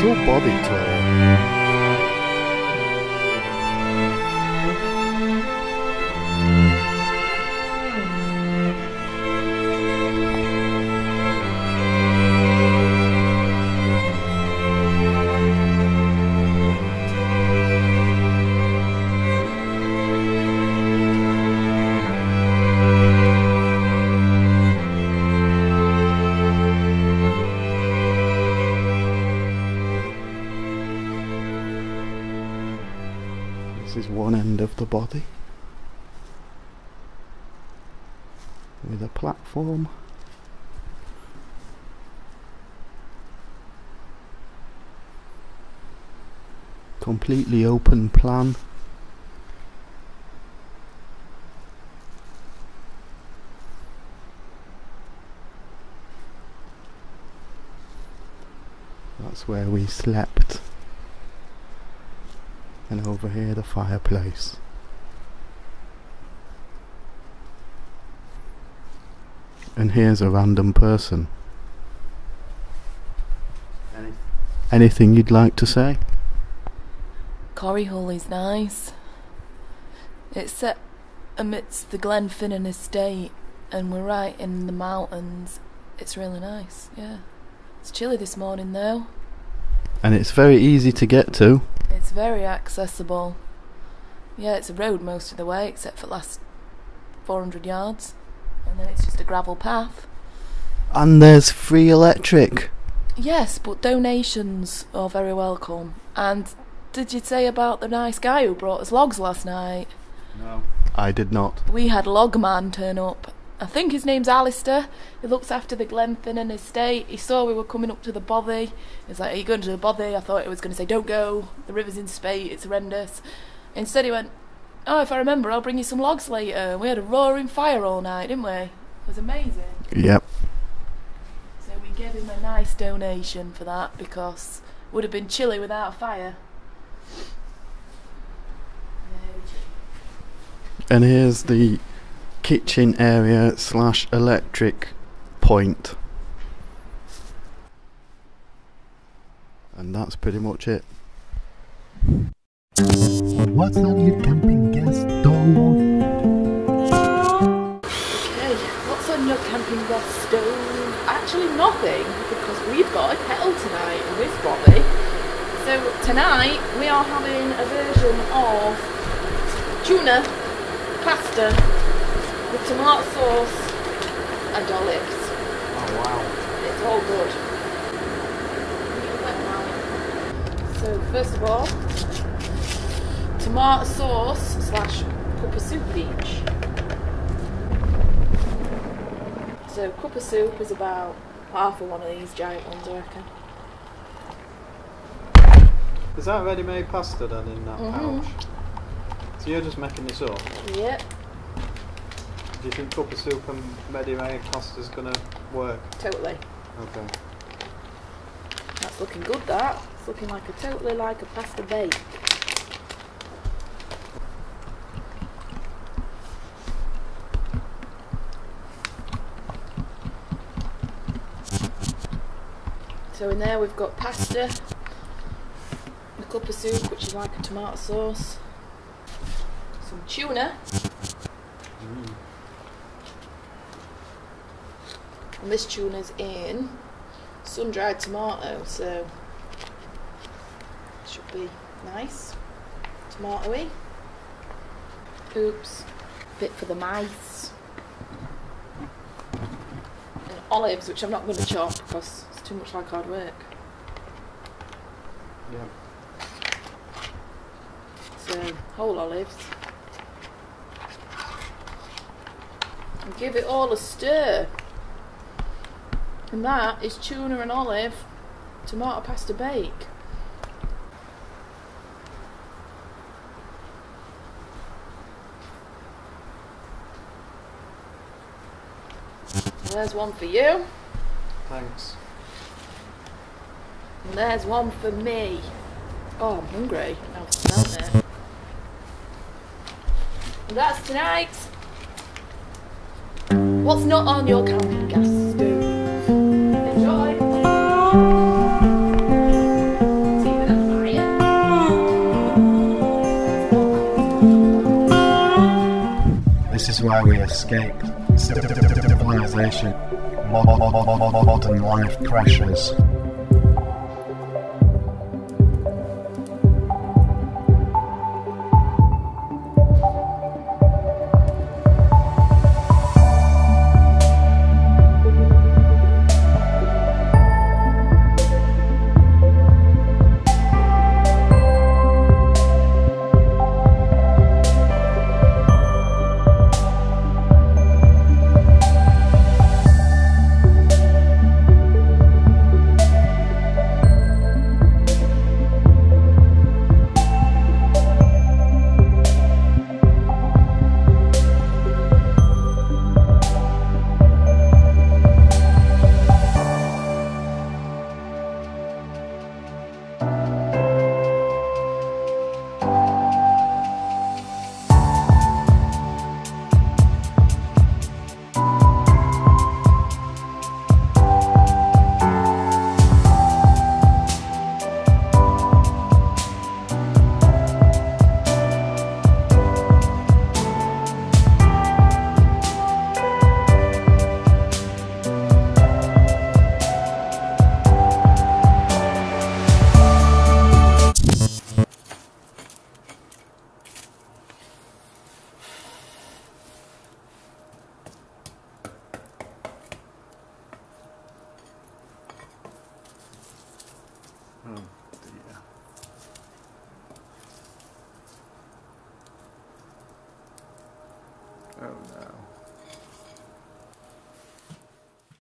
so bothy tall. This is one end of the Bothy with a platform. Completely open plan. That's where we slept. And over here the fireplace. And here's a random person. Anything you'd like to say? Corryhully's nice. It's set amidst the Glenfinnan estate and we're right in the mountains. It's really nice, yeah. It's chilly this morning though. And it's very easy to get to. It's very accessible. Yeah, it's a road most of the way except for the last 400 yards. And then it's just a gravel path. And there's free electric. Yes, but donations are very welcome. And did you say about the nice guy who brought us logs last night? No, I did not. We had a logman turn up. I think his name's Alistair. He looks after the Glenfinnan estate. He saw we were coming up to the Bothy. He was like, "Are you going to the Bothy?" I thought he was going to say, "Don't go, the river's in spate, it's horrendous." Instead he went, "Oh, if I remember, I'll bring you some logs later." We had a roaring fire all night, didn't we? It was amazing. Yep. So we gave him a nice donation for that because it would have been chilly without a fire. And here's the kitchen area / electric point. And that's pretty much it. What's on your camping gas stove? Okay, what's on your camping gas stove? Actually nothing, because we've got a kettle tonight in this Bothy. So tonight we are having a version of tuna pasta with tomato sauce and olives. Oh wow. It's all good. So first of all, tomato sauce / cup of soup each. So cup of soup is about half of one of these giant ones, I reckon. Is that ready-made pasta then in that pouch? So you're just making this up? Yep. Do you think cup of soup and ready-made pasta is going to work? Totally. Okay. That's looking good, that. It's looking like a pasta bake. So in there we've got pasta, a cup of soup which is like a tomato sauce, some tuna, and this tuna's in sun-dried tomato, so it should be nice, tomatoey. Oops, bit for the mice. And olives, which I'm not going to chop because it's too much like hard work. Yeah. So, whole olives. And give it all a stir. And that is tuna and olive tomato pasta bake. There's one for you. Thanks. And there's one for me. Oh, I'm hungry. I've smelled it. And that's tonight. What's not on your camping gas stove? Enjoy. escape civilization, modern life pressures.